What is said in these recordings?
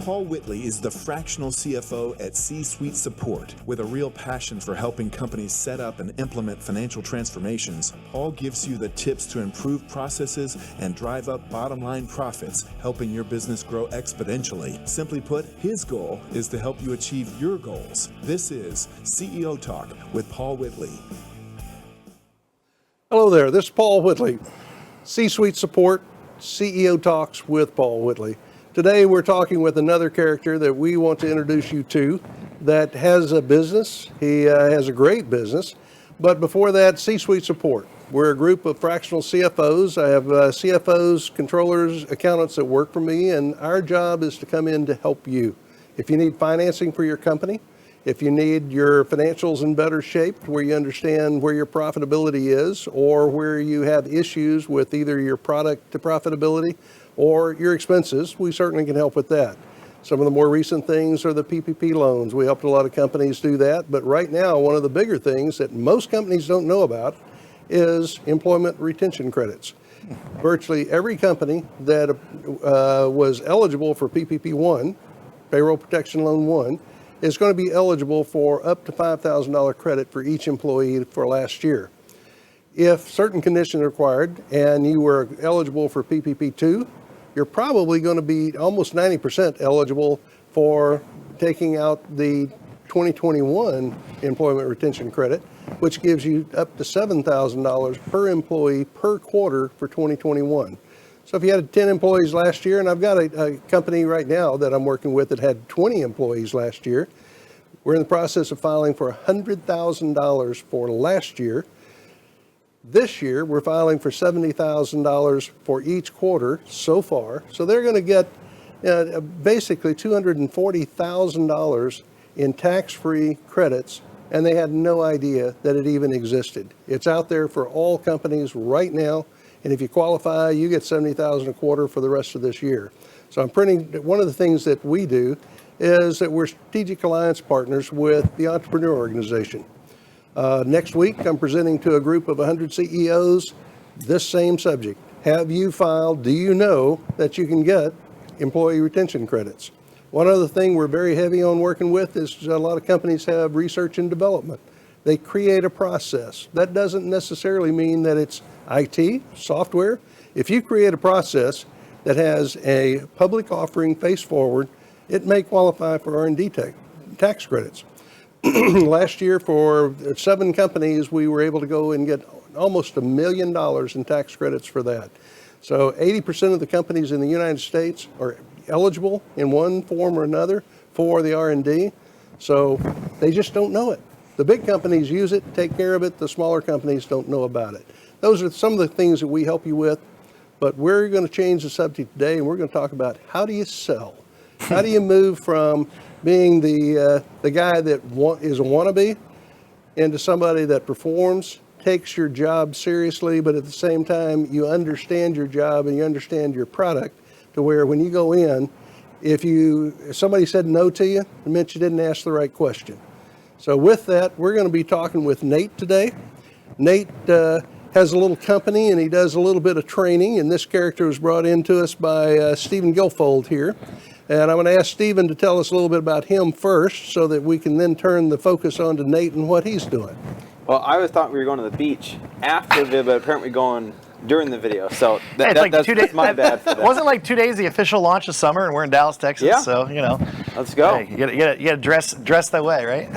Paul Whitley is the fractional CFO at C-Suite Support. With a real passion for helping companies set up and implement financial transformations, Paul gives you the tips to improve processes and drive up bottom line profits, helping your business grow exponentially. Simply put, his goal is to help you achieve your goals. This is CEO Talk with Paul Whitley. Hello there, this is Paul Whitley, C-Suite Support, CEO Talks with Paul Whitley. Today we're talking with another character that we want to introduce you to that has a business. He has a great business, but before that, C-Suite Support. We're a group of fractional CFOs. I have CFOs, controllers, accountants that work for me, and our job is to come in to help you. If you need financing for your company, if you need your financials in better shape where you understand where your profitability is or where you have issues with either your product to profitability or your expenses, we certainly can help with that. Some of the more recent things are the PPP loans. We helped a lot of companies do that, but right now one of the bigger things that most companies don't know about is employment retention credits. Virtually every company that was eligible for PPP 1, Payroll Protection Loan 1, is going to be eligible for up to $5,000 credit for each employee for last year. If certain conditions are required and you were eligible for PPP 2, you're probably going to be almost 90% eligible for taking out the 2021 employment retention credit, which gives you up to $7,000 per employee per quarter for 2021. So if you had 10 employees last year, and I've got a company right now that I'm working with that had 20 employees last year, we're in the process of filing for $100,000 for last year. This year, we're filing for $70,000 for each quarter so far. So they're going to get basically $240,000 in tax-free credits, and they had no idea that it even existed. It's out there for all companies right now, and if you qualify, you get $70,000 a quarter for the rest of this year. So one of the things that we do is that we're strategic alliance partners with the Entrepreneur Organization. Next week, I'm presenting to a group of 100 CEOs this same subject. Have you filed? Do you know that you can get employee retention credits? One other thing we're very heavy on working with is a lot of companies have research and development. They create a process. That doesn't necessarily mean that it's IT, software. If you create a process that has a public offering face forward, it may qualify for R&D tax credits. Last year, for 7 companies, we were able to go and get almost $1 million in tax credits for that. So 80% of the companies in the United States are eligible in one form or another for the R&D. So they just don't know it. The big companies use it, take care of it. The smaller companies don't know about it. Those are some of the things that we help you with. But we're going to change the subject today, and we're going to talk about how do you sell? How do you move from being the guy that is a wannabe into somebody that performs, takes your job seriously, but at the same time, you understand your job and you understand your product to where when you go in, if somebody said no to you, it meant you didn't ask the right question. So with that, we're going to be talking with Nate today. Nate has a little company and he does a little bit of training, and this character was brought into us by Stephen Guilfold here. And I'm going to ask Stephen to tell us a little bit about him first so that we can then turn the focus on to Nate and what he's doing. Well, I always thought we were going to the beach after the video, but apparently going during the video. So that's my bad for that. Wasn't like 2 days the official launch of summer, and we're in Dallas, Texas. Yeah. So, let's go. Hey, you gotta dress that way, right?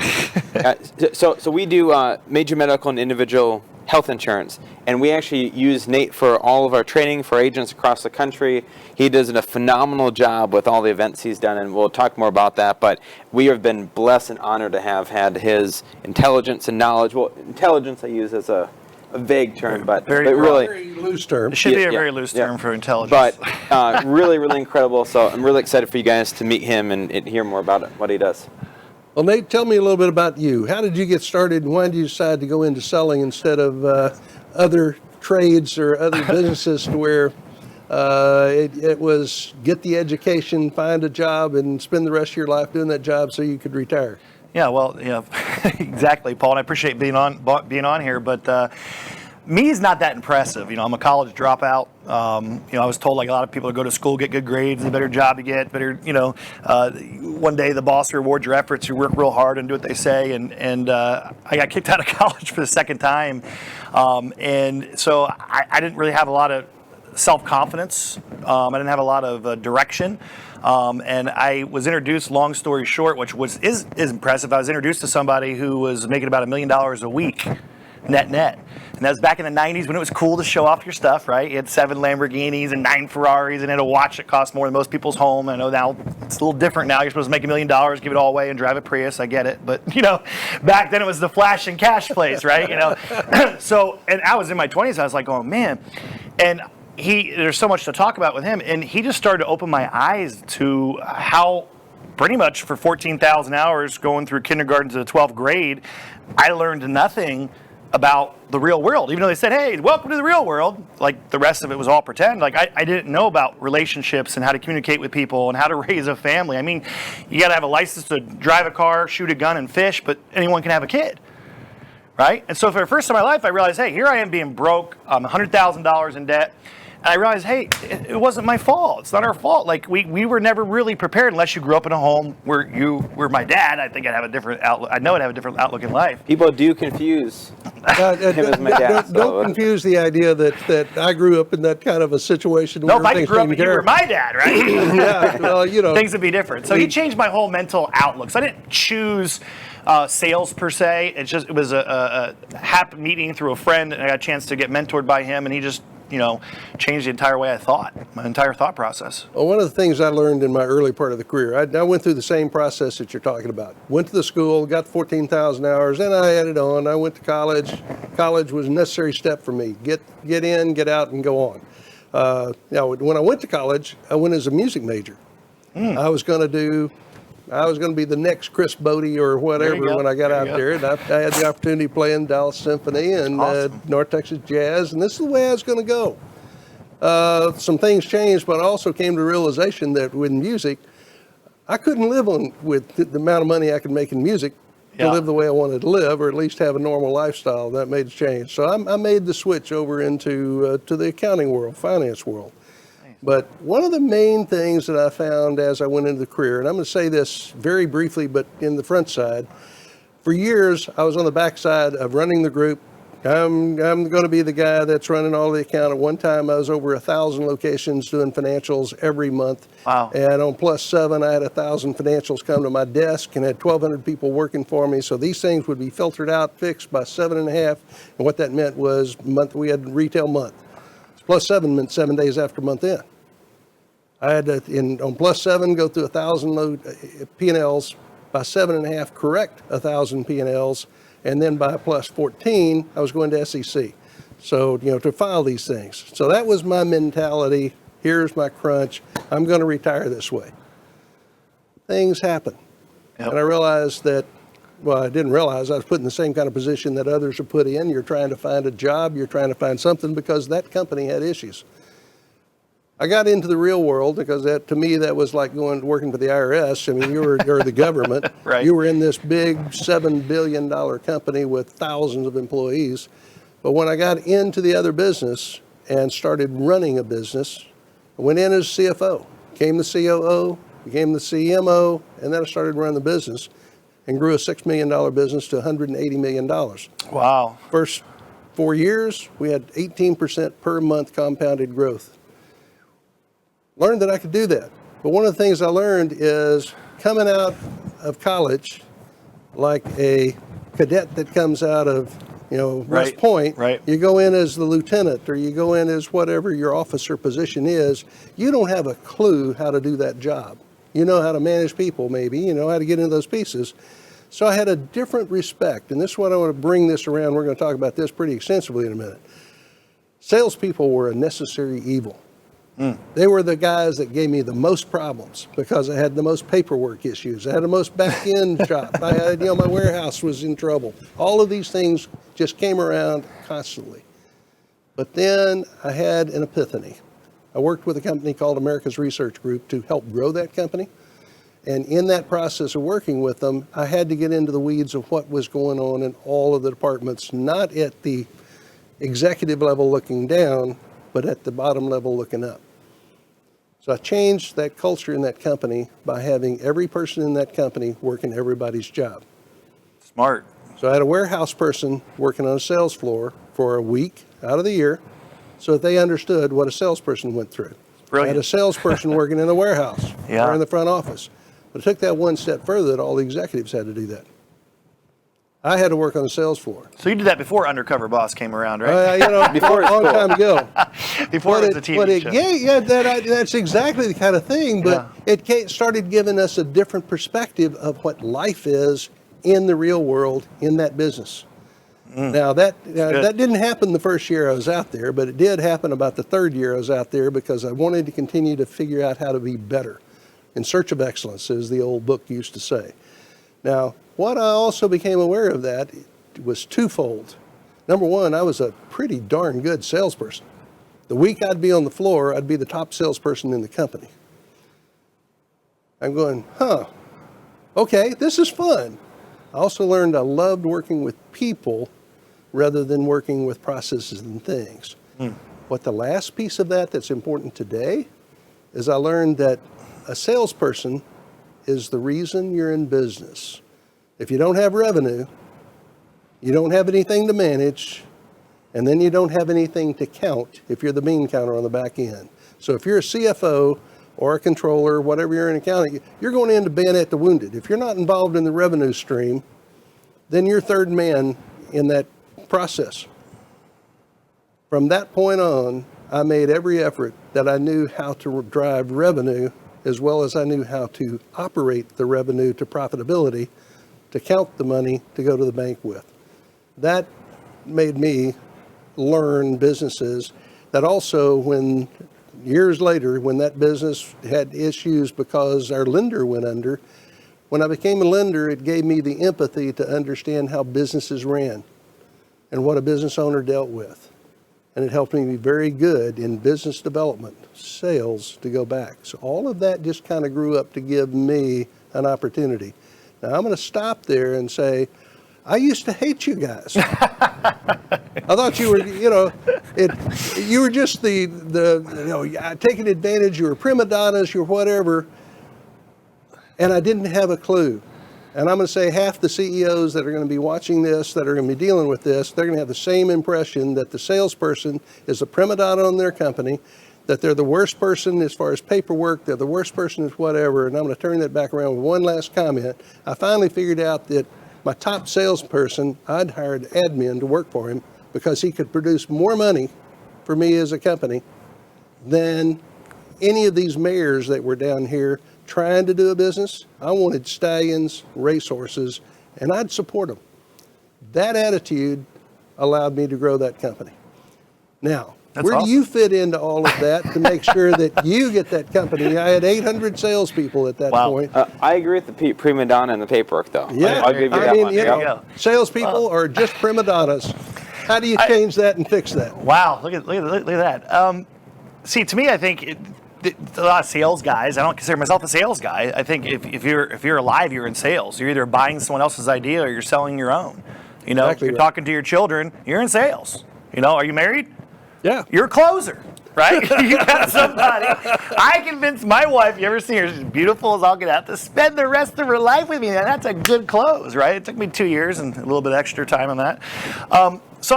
So we do major medical and individual health insurance, and we actually use Nate for all of our training for agents across the country. He does a phenomenal job with all the events he's done, and we'll talk more about that, but we have been blessed and honored to have had his intelligence and knowledge. Well, intelligence I use as a vague term, but very loose term. It should be a very loose term for intelligence. But really incredible, so I'm really excited for you guys to meet him and hear more about what he does. Well, Nate, tell me a little bit about you. How did you get started, and why did you decide to go into selling instead of other trades or other businesses to where it was get the education, find a job, and spend the rest of your life doing that job so you could retire? Yeah, well, exactly, Paul, and I appreciate being on here, but me is not that impressive. I'm a college dropout. I was told like a lot of people to go to school, get good grades, the better job you get, better, one day the boss rewards your efforts, you work real hard and do what they say. And I got kicked out of college for the second time. And so I didn't really have a lot of self-confidence. I didn't have a lot of direction. And I was introduced, long story short, which is impressive. I was introduced to somebody who was making about $1 million a week, net. And that was back in the 90s when it was cool to show off your stuff, right? You had 7 Lamborghinis and 9 Ferraris and had a watch that cost more than most people's home. I know now it's a little different now. You're supposed to make $1 million, give it all away and drive a Prius. I get it. But, back then it was the flash and cash place, right? So, and I was in my 20s. I was like, oh, man. And there's so much to talk about with him. And he just started to open my eyes to how pretty much for 14,000 hours going through kindergarten to the 12th grade, I learned nothing about the real world. Even though they said, hey, welcome to the real world, like the rest of it was all pretend. Like I didn't know about relationships and how to communicate with people and how to raise a family. I mean, you got to have a license to drive a car, shoot a gun, and fish, but anyone can have a kid, right? And so for the first time in my life, I realized, hey, here I am being broke. I'm $100,000 in debt. And I realized, hey, it wasn't my fault. It's not our fault. Like we were never really prepared unless you grew up in a home where you were my dad. I think I'd have a different outlook. I know I'd have a different outlook in life. People do confuse him as my dad. Don't confuse the idea that I grew up in that kind of a situation. No, if I grew up and you were my dad, right? Yeah, well, things would be different. So he changed my whole mental outlook. So I didn't choose sales per se. It was a happy meeting through a friend, and I got a chance to get mentored by him, and he just changed the entire way I thought, my entire thought process. Well, one of the things I learned in my early part of the career, I went through the same process that you're talking about. Went to the school, got 14,000 hours, then I added on. I went to college. College was a necessary step for me. Get in, get out, and go on. Now, when I went to college, I went as a music major. I was going to be the next Chris Bodie or whatever when I got out there. And I had the opportunity to play in Dallas Symphony and awesome. North Texas Jazz. And this is the way I was going to go. Some things changed, but I also came to the realization that with music, I couldn't live with the amount of money I could make in music to live the way I wanted to live, or at least have a normal lifestyle. That made a change. So I made the switch over into to the accounting world, finance world. But one of the main things that I found as I went into the career, and I'm going to say this very briefly, but in the front side, for years I was on the back side of running the group. I'm going to be the guy that's running all the account. At one time I was over 1,000 locations doing financials every month. Wow. And on +7 I had 1,000 financials come to my desk and had 1,200 people working for me. So these things would be filtered out, fixed by 7.5. And what that meant was we had retail month. +7 meant 7 days after month end. I had to, on +7, go through 1,000 P&Ls, by 7.5 correct 1,000 P&Ls, and then by +14, I was going to SEC. So, to file these things. So that was my mentality. Here's my crunch. I'm going to retire this way. Things happen. Yep. And I realized that, well, I didn't realize I was put in the same kind of position that others are put in. You're trying to find a job. You're trying to find something because that company had issues. I got into the real world because to me, that was like working for the IRS. I mean, you're the government. Right. You were in this big $7 billion company with thousands of employees. But when I got into the other business and started running a business, I went in as CFO, became the COO, became the CMO, and then I started running the business and grew a $6 million business to $180 million. Wow. First 4 years, we had 18% per month compounded growth. Learned that I could do that. But one of the things I learned is coming out of college, like a cadet that comes out of, West Point, right. You go in as the lieutenant or you go in as whatever your officer position is, you don't have a clue how to do that job. You know how to manage people maybe, you know how to get into those pieces. So I had a different respect, and this is what I want to bring this around. We're going to talk about this pretty extensively in a minute. Salespeople were a necessary evil. They were the guys that gave me the most problems because I had the most paperwork issues. I had the most back-end shop. I had, my warehouse was in trouble. All of these things just came around constantly. But then I had an epiphany. I worked with a company called America's Research Group to help grow that company. And in that process of working with them, I had to get into the weeds of what was going on in all of the departments, not at the executive level looking down, but at the bottom level looking up. So I changed that culture in that company by having every person in that company working everybody's job. Smart. So I had a warehouse person working on a sales floor for a week out of the year so that they understood what a salesperson went through. Brilliant. I had a salesperson working in the warehouse Yeah. or in the front office. But I took that one step further that all the executives had to do that. I had to work on the sales floor. So you did that before Undercover Boss came around, right? Before a it's long cool. time ago. Before it was a TV show. That's exactly the kind of thing. But it started giving us a different perspective of what life is in the real world in that business. Now that didn't happen the first year I was out there, but it did happen about the third year I was out there because I wanted to continue to figure out how to be better. In search of excellence, as the old book used to say. Now, what I also became aware of that was twofold. Number one, I was a pretty darn good salesperson. The week I'd be on the floor, I'd be the top salesperson in the company. I'm going, okay, this is fun. I also learned I loved working with people rather than working with processes and things. What the last piece of that that's important today is I learned that a salesperson is the reason you're in business. If you don't have revenue, you don't have anything to manage, and then you don't have anything to count if you're the bean counter on the back end. So if you're a CFO or a controller, whatever you're in accounting, you're going in to bayonet the wounded. If you're not involved in the revenue stream, then you're third man in that process. From that point on, I made every effort that I knew how to drive revenue as well as I knew how to operate the revenue to profitability, to count the money to go to the bank with. That made me learn businesses that also, when years later, when that business had issues because our lender went under, when I became a lender, it gave me the empathy to understand how businesses ran and what a business owner dealt with. And it helped me be very good in business development, sales, to go back. So all of that just kind of grew up to give me an opportunity. Now I'm going to stop there and say, I used to hate you guys. I thought you were, you were just taking advantage. You were prima donnas, you were whatever. And I didn't have a clue. And I'm going to say half the CEOs that are going to be watching this, that are going to be dealing with this, they're going to have the same impression that the salesperson is a prima donna on their company, that they're the worst person as far as paperwork, they're the worst person as whatever. And I'm going to turn that back around with one last comment. I finally figured out that my top salesperson, I'd hired admin to work for him because he could produce more money for me as a company than any of these mayors that were down here trying to do a business. I wanted stallions, racehorses, and I'd support them. That attitude allowed me to grow that company. Now, where awesome. do you fit into all of that to make sure that you get that company? I had 800 salespeople at that point. I agree with the prima donna and the paperwork, though. Yeah, I'll give you that one. go. Salespeople are just prima donnas. How do you change that and fix that? Wow, look at that. See, to me, I think a lot of sales guys. I don't consider myself a sales guy. I think if you're alive, you're in sales. You're either buying someone else's idea or you're selling your own. Exactly if you're right. talking to your children, you're in sales. Are you married? Yeah. You're a closer, right? You got somebody. I convinced my wife, you ever see her, she's beautiful as all get out, to spend the rest of her life with me. And that's a good close, right? It took me 2 years and a little bit extra time on that. So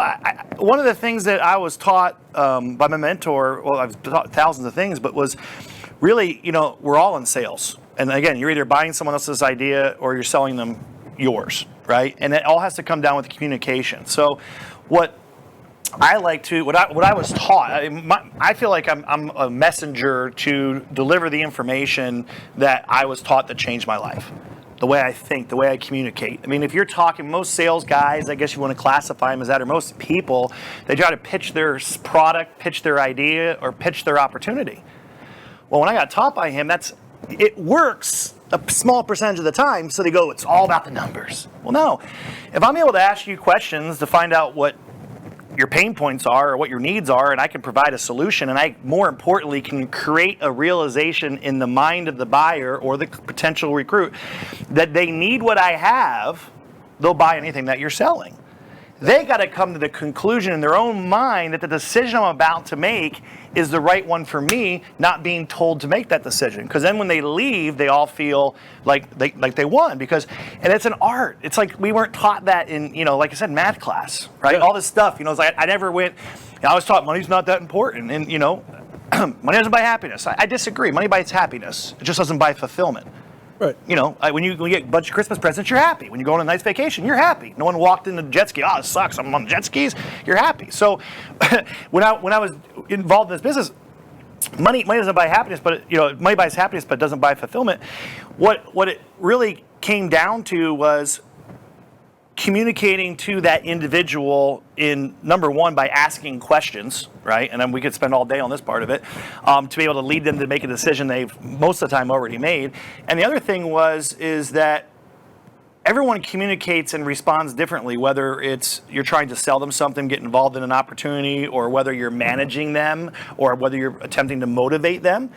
one of the things that I was taught by my mentor, well, I've taught thousands of things, but was really, we're all in sales. And again, you're either buying someone else's idea or you're selling them yours, right? And it all has to come down with communication. So what I was taught, I feel like I'm a messenger to deliver the information that I was taught that changed my life. The way I think, the way I communicate. I mean, if you're talking, most sales guys, I guess you want to classify them as that, or most people, they try to pitch their product, pitch their idea, or pitch their opportunity. Well, when I got taught by him, it works a small percentage of the time, so they go, it's all about the numbers. Well, no. If I'm able to ask you questions to find out what your pain points are or what your needs are, and I can provide a solution, and I, more importantly, can create a realization in the mind of the buyer or the potential recruit that they need what I have, they'll buy anything that you're selling. They got to come to the conclusion in their own mind that the decision I'm about to make is the right one for me, not being told to make that decision. Because then when they leave, they all feel like they won. And it's an art. It's like we weren't taught that in, like I said, math class, right? Yeah. All this stuff, it's like I never went, I was taught money's not that important. And, money doesn't buy happiness. I disagree. Money buys happiness. It just doesn't buy fulfillment. Right. When you get a bunch of Christmas presents, you're happy. When you go on a nice vacation, you're happy. No one walked in the jet ski, this sucks, I'm on the jet skis. You're happy. So when I was involved in this business, money doesn't buy happiness, but money buys happiness, but it doesn't buy fulfillment. What it really came down to was communicating to that individual in number one by asking questions, right? And then we could spend all day on this part of it, to be able to lead them to make a decision they've most of the time already made. And the other thing is that everyone communicates and responds differently, whether it's you're trying to sell them something, get involved in an opportunity, or whether you're managing them, or whether you're attempting to motivate them.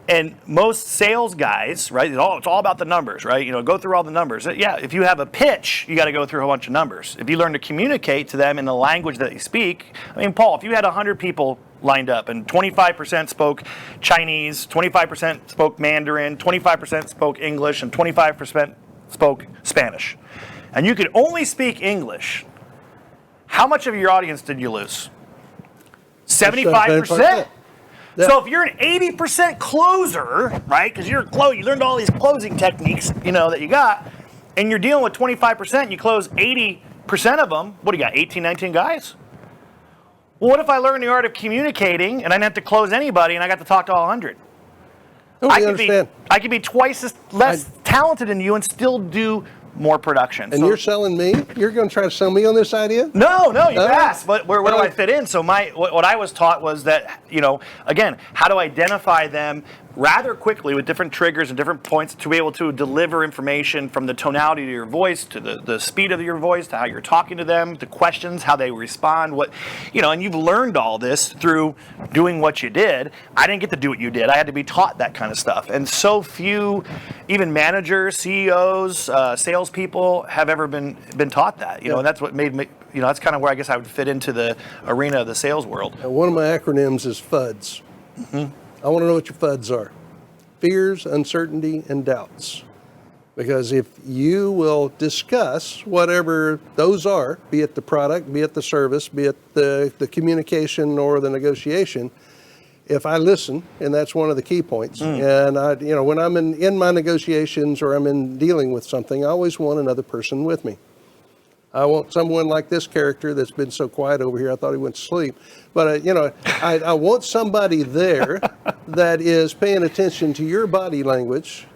And most sales guys, right, it's all about the numbers, right? Go through all the numbers. Yeah, if you have a pitch, you got to go through a bunch of numbers. If you learn to communicate to them in the language that they speak, Paul, if you had 100 people lined up and 25% spoke Chinese, 25% spoke Mandarin, 25% spoke English, and 25% spoke Spanish, and you could only speak English, how much of your audience did you lose? 75%? Yeah. So if you're an 80% closer, right, because you learned all these closing techniques, that you got, and you're dealing with 25%, and you close 80% of them, what do you got, 18, 19 guys? Well, what if I learned the art of communicating, and I didn't have to close anybody, and I got to talk to all 100? I could be twice as less talented than you and still do more production. And you're selling me? You're going to try to sell me on this idea? No, you asked. Where do I fit in? So what I was taught was that, again, how to identify them rather quickly with different triggers and different points to be able to deliver information from the tonality of your voice to the speed of your voice to how you're talking to them, the questions, how they respond, and you've learned all this through doing what you did. I didn't get to do what you did. I had to be taught that kind of stuff. And so few, even managers, CEOs, salespeople have ever been taught that. And that's what made me, that's kind of where I guess I would fit into the arena of the sales world. One of my acronyms is FUDs. Mm-hmm. I want to know what your FUDs are. Fears, uncertainty, and doubts. Because if you will discuss whatever those are, be it the product, be it the service, be it the communication or the negotiation, if I listen, and that's one of the key points, and when I'm in my negotiations or I'm in dealing with something, I always want another person with me. I want someone like this character that's been so quiet over here. I thought he went to sleep. But, I want somebody there that is paying attention to your body language,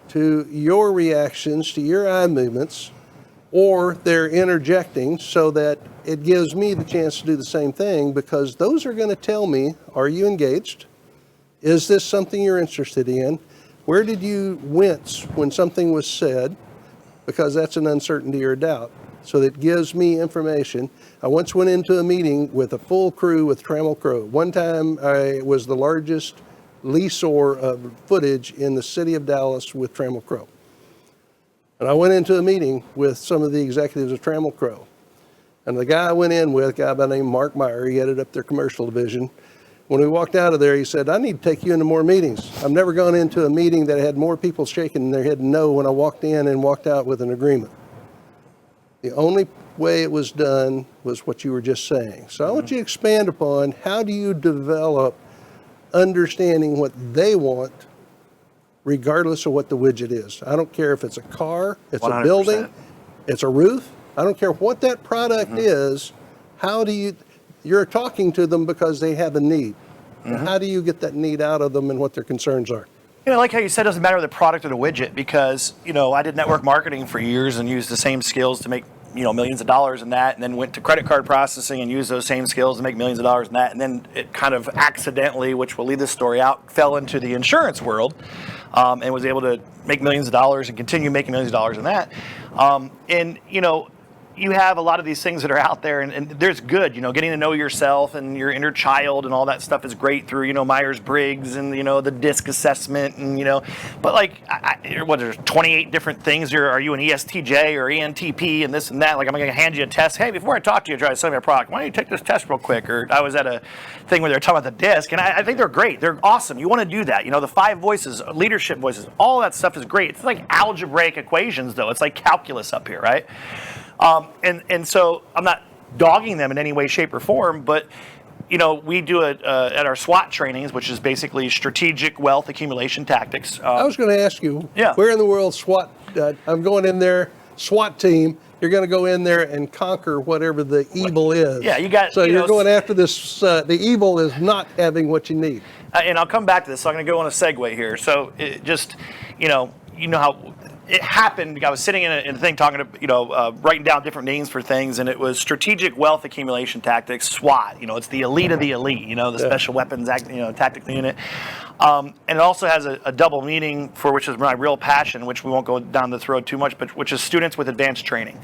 to your reactions, to your eye movements, or they're interjecting so that it gives me the chance to do the same thing, because those are going to tell me, are you engaged? Is this something you're interested in? Where did you wince when something was said? Because that's an uncertainty or a doubt. So that gives me information. I once went into a meeting with a full crew with Trammell Crow. One time I was the largest leaseor of footage in the city of Dallas with Trammell Crow. And I went into a meeting with some of the executives of Trammell Crow. And the guy I went in with, a guy by the name of Mark Meyer, he headed up their commercial division. When we walked out of there, he said, I need to take you into more meetings. I've never gone into a meeting that had more people shaking their head no when I walked in and walked out with an agreement. The only way it was done was what you were just saying. So I want you to expand upon how do you develop understanding what they want regardless of what the widget is. I don't care if it's a car, it's 100%. A building, it's a roof. I don't care what that product is. How do you're talking to them because they have a need. And how do you get that need out of them and what their concerns are? I like how you said it doesn't matter the product or the widget, because, I did network marketing for years and used the same skills to make, millions of dollars in that, and then went to credit card processing and used those same skills to make millions of dollars in that. And then it kind of accidentally, which will lead this story out, fell into the insurance world, and was able to make millions of dollars and continue making millions of dollars in that. you have a lot of these things that are out there, and there's good, getting to know yourself and your inner child and all that stuff is great through, Myers-Briggs and, the DISC assessment and, but like, there's 28 different things. Are you an ESTJ or ENTP and this and that? Like, I'm going to hand you a test. Hey, before I talk to you, try to sell me a product. Why don't you take this test real quick? Or I was at a thing where they were talking about the DISC, and I think they're great. They're awesome. You want to do that. The 5 voices, leadership voices, all that stuff is great. It's like algebraic equations, though. It's like calculus up here, right? And so I'm not dogging them in any way, shape, or form, but we do it at our S.W.A.T trainings, which is basically strategic wealth accumulation tactics. I was going to ask you, Yeah. where in the world S.W.A.T, I'm going in there, S.W.A.T team, you're going to go in there and conquer whatever the evil is. Yeah, you got. So you're going after this, the evil is not having what you need. And I'll come back to this, so I'm going to go on a segue here. So it just, you know how it happened. I was sitting in a thing talking to, writing down different names for things, and it was Strategic Wealth Accumulation Tactics, SWAT. It's the elite of the elite, the Special Weapons Act, Tactical Unit. And it also has a double meaning, for which is my real passion, which we won't go down the road too much, but which is students with advanced training.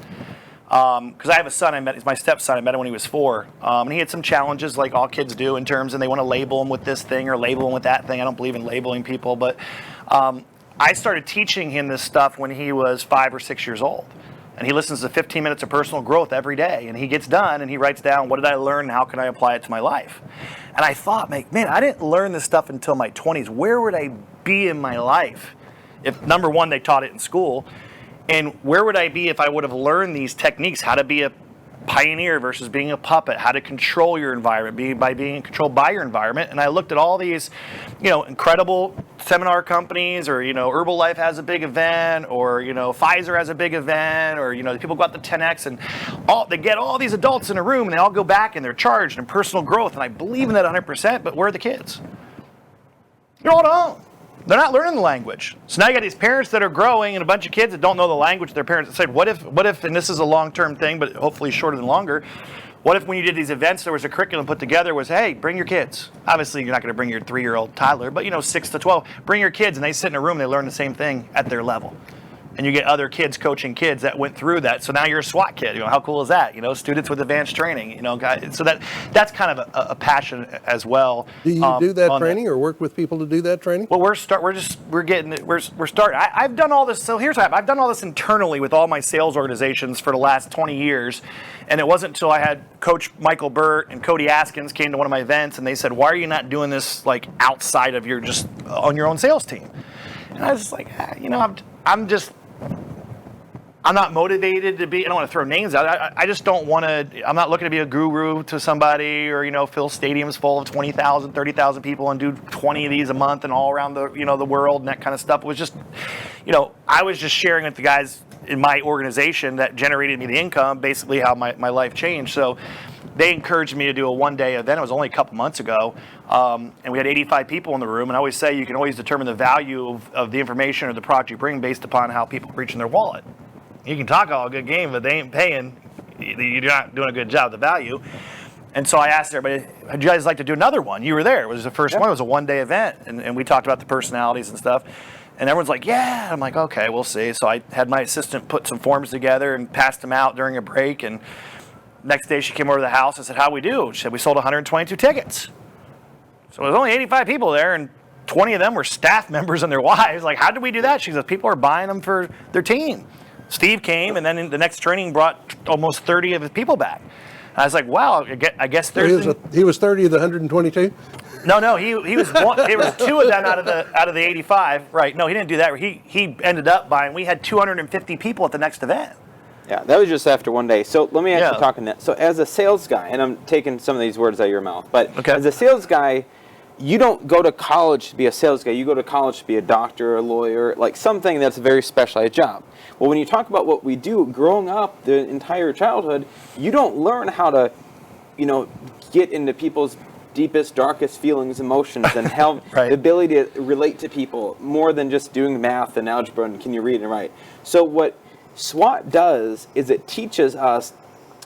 Because I have a son, he's my stepson, I met him when he was 4. And he had some challenges like all kids do in terms, and they want to label him with this thing or label him with that thing. I don't believe in labeling people, but I started teaching him this stuff when he was 5 or 6 years old. And he listens to 15 minutes of personal growth every day. And he gets done and he writes down, what did I learn and how can I apply it to my life? And I thought, man, I didn't learn this stuff until my 20s. Where would I be in my life if, number one, they taught it in school? And where would I be if I would have learned these techniques, how to be a pioneer versus being a puppet, how to control your environment, by being controlled by your environment? And I looked at all these, incredible seminar companies, or, Herbalife has a big event, or, Pfizer has a big event, or, people go out to 10X, and they get all these adults in a room, and they all go back and they're charged in personal growth. And I believe in that 100%, but where are the kids? They're all at home. They're not learning the language. So now you got these parents that are growing and a bunch of kids that don't know the language of their parents that said, what if, and this is a long-term thing, but hopefully shorter than longer, what if when you did these events, there was a curriculum put together was, hey, bring your kids. Obviously, you're not going to bring your 3-year-old toddler, but 6 to 12, bring your kids, and they sit in a room, and they learn the same thing at their level. And you get other kids coaching kids that went through that. So now you're a SWAT kid. How cool is that? Students with advanced training. So that's kind of a passion as well. Do you do that training or work with people to do that training? Well, we're starting. I've done all this. So here's what happened. I've done all this internally with all my sales organizations for the last 20 years. And it wasn't until I had Coach Michael Burt and Cody Askins came to one of my events, and they said, why are you not doing this like outside of just on your own sales team? And I was just like, I'm not motivated to be, I don't want to throw names out. I just don't want to, I'm not looking to be a guru to somebody or, fill stadiums full of 20,000, 30,000 people and do 20 of these a month and all around the, the world and that kind of stuff. It was just, I was just sharing with the guys in my organization that generated me the income, basically how my life changed. So they encouraged me to do a one-day event. It was only a couple months ago. And we had 85 people in the room. And I always say you can always determine the value of the information or the product you bring based upon how people reach in their wallet. You can talk all a good game, but they ain't paying. You're not doing a good job of the value. And so I asked everybody, would you guys like to do another one? You were there. It was the first one. It was a one-day event. And we talked about the personalities and stuff. And everyone's like, yeah. I'm like, okay, we'll see. So I had my assistant put some forms together and passed them out during a break. And next day she came over to the house and said, how'd we do? She said, we sold 122 tickets. So there was only 85 people there, and 20 of them were staff members and their wives. Like, how did we do that? She says, people are buying them for their team. Steve came, and then in the next training brought almost 30 of his people back. And I was like, wow, I guess there's... He was 30 of the 122? No, he was one. There was 2 of them out of the 85. Right? No, he didn't do that. He ended up buying. We had 250 people at the next event. Yeah, that was just after one day. So let me actually talk on that. So as a sales guy, and I'm taking some of these words out of your mouth, but as a sales guy, you don't go to college to be a sales guy. You go to college to be a doctor, a lawyer, like something that's a very specialized job. Well, when you talk about what we do, growing up the entire childhood, you don't learn how to, get into people's deepest, darkest feelings, emotions, and have the ability to relate to people more than just doing math and algebra and can you read and write. So what SWAT does is it teaches us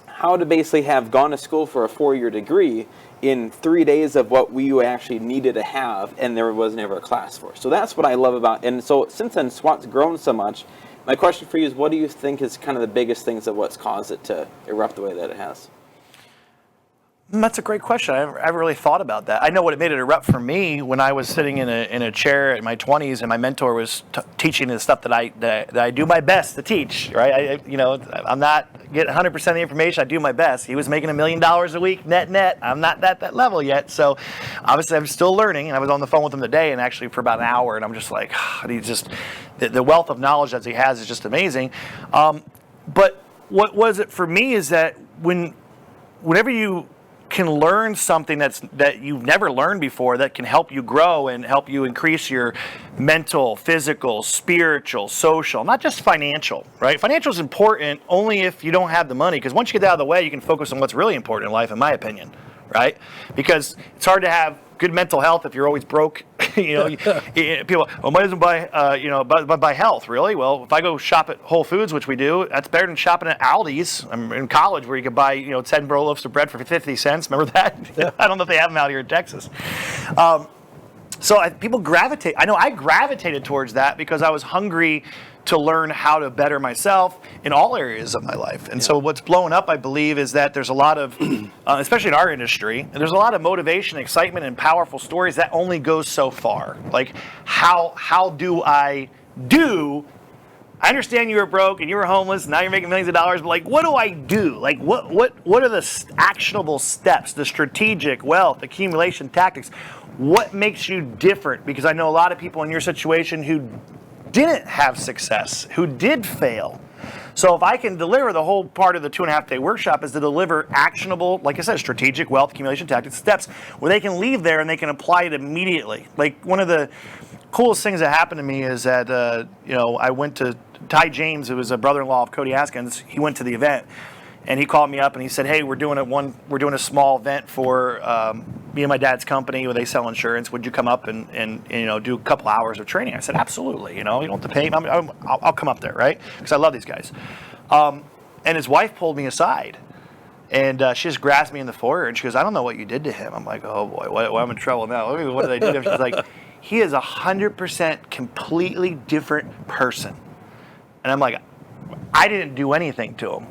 how to basically have gone to school for a 4-year degree in 3 days of what we actually needed to have, and there was never a class for. So that's what I love about, and so since then SWAT's grown so much, My question for you is, what do you think is kind of the biggest things of what's caused it to erupt the way that it has? That's a great question. I haven't really thought about that. I know what it made it erupt for me when I was sitting in a chair in my 20s, and my mentor was teaching the stuff that I do my best to teach. Right? I'm not getting 100% of the information. I do my best. He was making $1 million a week net. I'm not at that level yet. So obviously I'm still learning. And I was on the phone with him today, and actually for about an hour, and I'm just like, the wealth of knowledge that he has is just amazing. But what was it for me is that whenever you can learn something that you've never learned before, that can help you grow and help you increase your mental, physical, spiritual, social, not just financial, right? Financial is important only if you don't have the money, because once you get out of the way, you can focus on what's really important in life, in my opinion, right? Because it's hard to have good mental health if you're always broke. People, money doesn't buy health, really? Well, if I go shop at Whole Foods, which we do, that's better than shopping at Aldi's. I'm in college where you could buy 10 loaves of bread for 50 cents. Remember that? Yeah. I don't know if they have them out here in Texas. So people gravitate. I know I gravitated towards that because I was hungry to learn how to better myself in all areas of my life. And so what's blown up, I believe, is that there's a lot of, especially in our industry, there's a lot of motivation, excitement, and powerful stories that only goes so far. Like, how do I do? I understand you were broke and you were homeless, and now you're making millions of dollars, but like, what do I do? Like, what are the actionable steps, the strategic wealth accumulation tactics? What makes you different? Because I know a lot of people in your situation who didn't have success, who did fail. So if I can deliver, the whole part of the 2.5-day workshop is to deliver actionable, like I said, strategic wealth accumulation tactics steps where they can leave there and they can apply it immediately. Like, one of the coolest things that happened to me is that, I went to Ty James, who was a brother-in-law of Cody Haskins. He went to the event. And he called me up and he said, "Hey, we're doing a small event for me and my dad's company where they sell insurance. Would you come up and do a couple hours of training?" I said, "Absolutely. You don't have to pay me. I'll come up there, right? Because I love these guys." And his wife pulled me aside, and she just grabbed me in the foyer and she goes, "I don't know what you did to him." I'm like, "Oh boy, I'm in trouble now. What did I do to him?" She's like, "He is 100% completely different person." And I'm like, "I didn't do anything to him.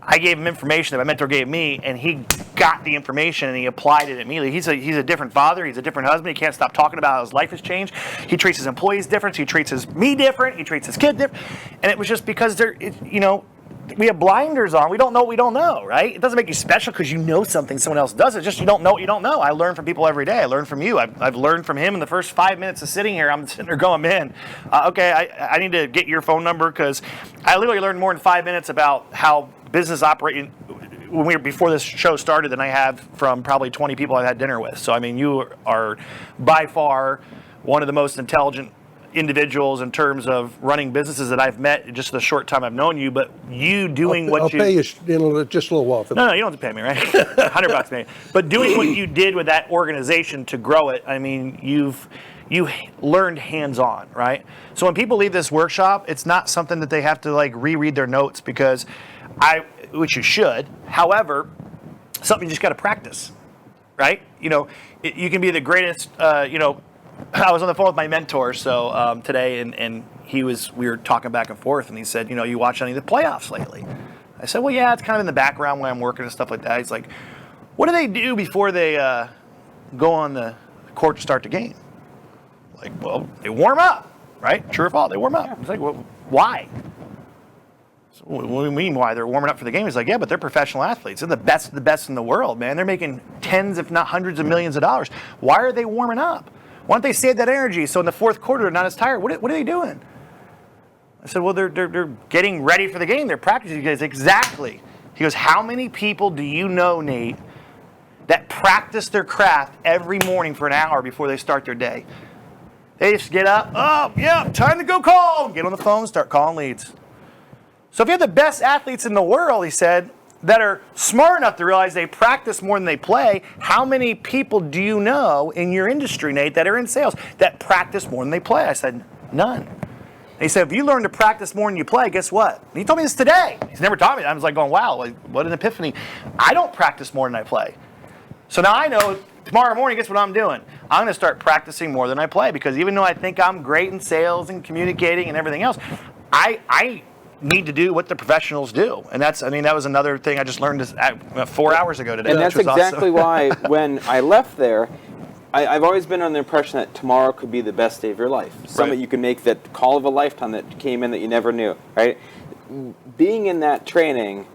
I gave him information that my mentor gave me, and he got the information and he applied it immediately." He's a different father. He's a different husband. He can't stop talking about how his life has changed. He treats his employees different. He treats me different. He treats his kid different. And it was just because we have blinders on. We don't know what we don't know, right? It doesn't make you special because you know something someone else does. It's just you don't know what you don't know. I learn from people every day. I learn from you. I've learned from him in the first 5 minutes of sitting here. I'm sitting there going, "Man, okay, I need to get your phone number," because I literally learned more in 5 minutes about how business operating before this show started than I have from probably 20 people I've had dinner with. So I mean, you are by far one of the most intelligent individuals in terms of running businesses that I've met in just the short time I've known you. But you doing I'll pay you in just a little while. No, you don't have to pay me, right? $100 maybe. But doing what you did with that organization to grow it, I mean, you learned hands-on, right? So when people leave this workshop, it's not something that they have to like reread their notes because which you should. However, something you just got to practice, right? You can be the greatest. I was on the phone with my mentor today, and we were talking back and forth, and he said, "You watch any of the playoffs lately?" I said, "Well, yeah, it's kind of in the background when I'm working and stuff like that." He's like, "What do they do before they go on the court to start the game?" Like, "Well, they warm up, right? True or false? They warm up." I was like, "Well, why?" So, "What do you mean why? They're warming up for the game?" He's like, "Yeah, but they're professional athletes. They're the best in the world, man. They're making tens, if not hundreds of millions of dollars. Why are they warming up? Why don't they save that energy so in the fourth quarter they're not as tired? What are they doing?" I said, "Well, they're getting ready for the game. They're practicing." He goes, "Exactly." He goes, "How many people do you know, Nate, that practice their craft every morning for an hour before they start their day? They just get up, oh, yeah, time to go call. Get on the phone, start calling leads." So if you have the best athletes in the world, he said, that are smart enough to realize they practice more than they play, how many people do you know in your industry, Nate, that are in sales that practice more than they play? I said, none. And he said, if you learn to practice more than you play, guess what? And he told me this today. He's never taught me that. I was like going, wow, like, what an epiphany. I don't practice more than I play. So now I know tomorrow morning, guess what I'm doing? I'm going to start practicing more than I play, because even though I think I'm great in sales and communicating and everything else, I need to do what the professionals do, and that was another thing I just learned 4 hours ago today. And that's which was exactly awesome. why when I left there, I've always been under the impression that tomorrow could be the best day of your life. Something you can make that call of a lifetime that came in that you never knew, right? Being in that training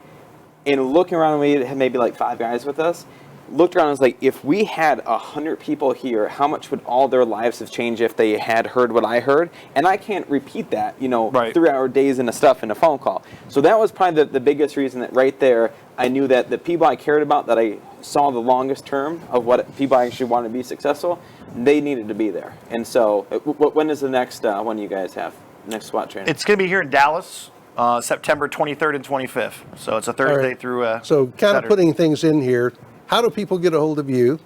and looking around, we had maybe like 5 guys with us, looked around and was like, if we had 100 people here, how much would all their lives have changed if they had heard what I heard? And I can't repeat that, 3-hour days and stuff in a phone call. So that was probably the biggest reason that right there, I knew that the people I cared about, that I saw the longest term of what people actually wanted to be successful, they needed to be there. And so when is the next one you guys have? Next SWAT training? It's going to be here in Dallas, September 23rd and 25th. So it's a Thursday through So kind Saturday. of putting things in here, how do people get a hold of you?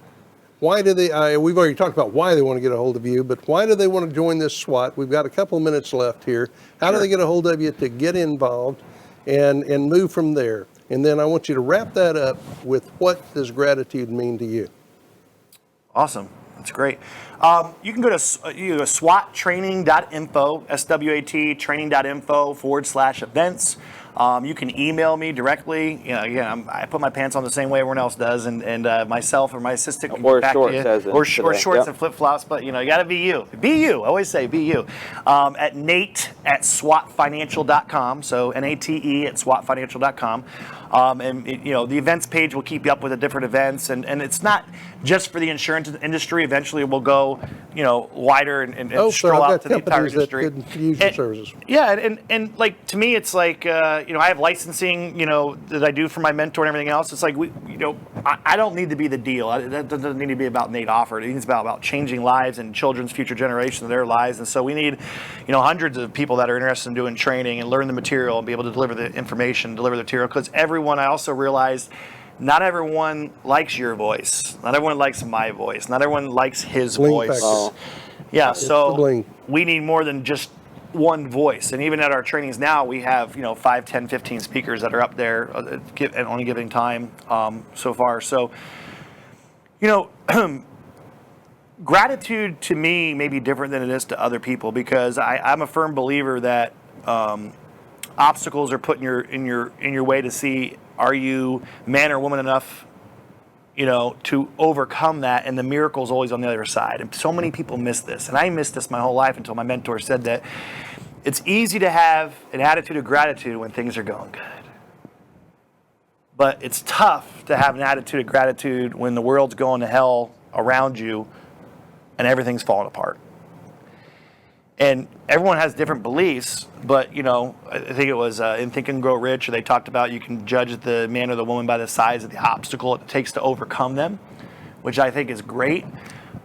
Why do they, we've already talked about why they want to get a hold of you, but why do they want to join this SWAT? We've got a couple of minutes left here. How do they get a hold of you to get involved and move from there? And then I want you to wrap that up with what does gratitude mean to you? Awesome. That's great. You can go to SWATtraining.info, S.W.A.T, training.info/events. You can email me directly. Again, I put my pants on the same way everyone else does, and myself or my assistant can Or get back shorts, to you. as in Or today. shorts and flip-flops, but you got to be you. Be you. I always say be you. At Nate@SWATfinancial.com, so Nate at SWATfinancial.com. The events page will keep you up with the different events, and it's not just for the insurance industry. Eventually, we'll go, wider and stroll out to the entire industry. That could use your services. Yeah, and like to me, it's like I have licensing, that I do for my mentor and everything else. It's like I don't need to be the deal. That doesn't need to be about Nate Auffort. It's about changing lives and children's future generations of their lives. And so we need, hundreds of people that are interested in doing training and learn the material and be able to deliver the information, deliver the material. Because everyone, I also realized, not everyone likes your voice. Not everyone likes my voice. Not everyone likes his Bling voice. factor. Oh. Yeah, It's the so bling. we need more than just one voice. And even at our trainings now, we have 5, 10, 15 speakers that are up there at any given time so far. So, gratitude to me may be different than it is to other people, because I'm a firm believer that obstacles are put in your way to see, are you man or woman enough to overcome that, and the miracle is always on the other side. And so many people miss this, and I missed this my whole life until my mentor said that it's easy to have an attitude of gratitude when things are going good. But it's tough to have an attitude of gratitude when the world's going to hell around you and everything's falling apart. And everyone has different beliefs, but I think it was in Think and Grow Rich, they talked about you can judge the man or the woman by the size of the obstacle it takes to overcome them, which I think is great.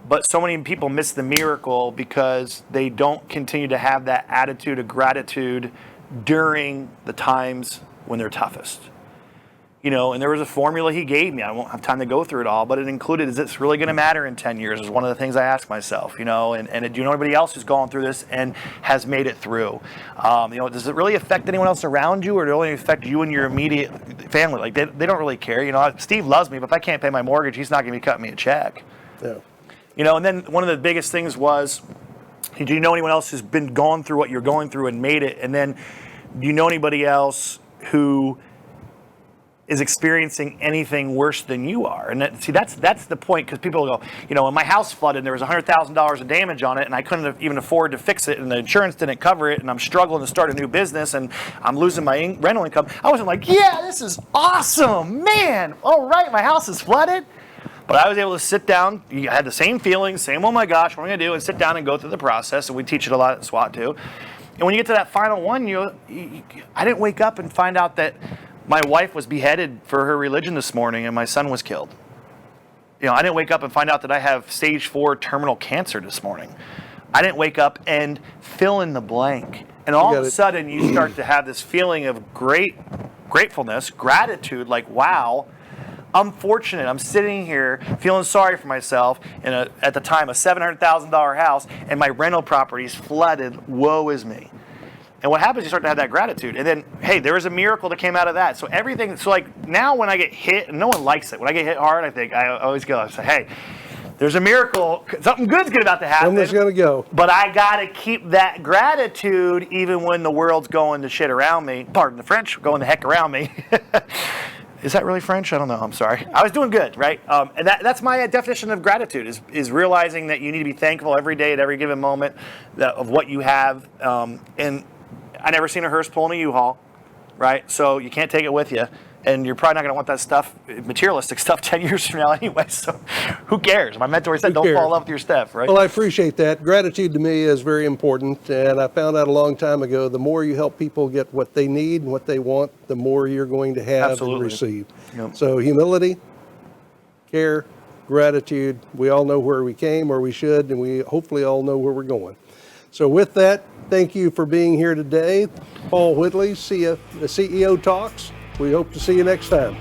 But so many people miss the miracle because they don't continue to have that attitude of gratitude during the times when they're toughest. And there was a formula he gave me. I won't have time to go through it all, but it included, is this really going to matter in 10 years? Is one of the things I ask myself, and do you know anybody else who's gone through this and has made it through? Does it really affect anyone else around you, or does it only affect you and your immediate family? Like, they don't really care. Steve loves me, but if I can't pay my mortgage, he's not going to be cutting me a check. Yeah. And then one of the biggest things was, do you know anyone else who's been gone through what you're going through and made it? And then, do you know anybody else who is experiencing anything worse than you are? And that's the point, because people go, when my house flooded and there was $100,000 of damage on it and I couldn't even afford to fix it and the insurance didn't cover it and I'm struggling to start a new business and I'm losing my rental income, I wasn't like, yeah, this is awesome, man, all right, my house is flooded. But I was able to sit down, I had the same feelings, same, oh my gosh, what am I going to do, and sit down and go through the process, and we teach it a lot at SWAT too. And when you get to that final one, I didn't wake up and find out that my wife was beheaded for her religion this morning and my son was killed. I didn't wake up and find out that I have stage 4 terminal cancer this morning. I didn't wake up and fill in the blank. And all of a sudden you start to have this feeling of gratefulness, gratitude, like, wow, I'm fortunate. I'm sitting here feeling sorry for myself in at the time, a $700,000 house, and my rental property's flooded. Woe is me. And what happens, you start to have that gratitude. And then, hey, there was a miracle that came out of that. So everything, like now when I get hit, and no one likes it. When I get hit hard, I always go, I say, hey, there's a miracle. Something good's about to happen. Something's going to go. But I got to keep that gratitude even when the world's going to shit around me. Pardon the French, going the heck around me. Is that really French? I don't know. I'm sorry. I was doing good, right? And that's my definition of gratitude is realizing that you need to be thankful every day at every given moment of what you have. And I never seen a hearse pulling a U-Haul, right? So you can't take it with you. And you're probably not going to want that stuff, materialistic stuff, 10 years from now anyway. So who cares? My mentor said, don't fall in love with your stuff, right? Well, I appreciate that. Gratitude to me is very important. And I found out a long time ago, the more you help people get what they need and what they want, the more you're going to have Absolutely. and receive. Yep. So humility, care, gratitude. We all know where we came, where we should, and we hopefully all know where we're going. So with that, thank you for being here today. Paul Whitley, CEO Talks. We hope to see you next time.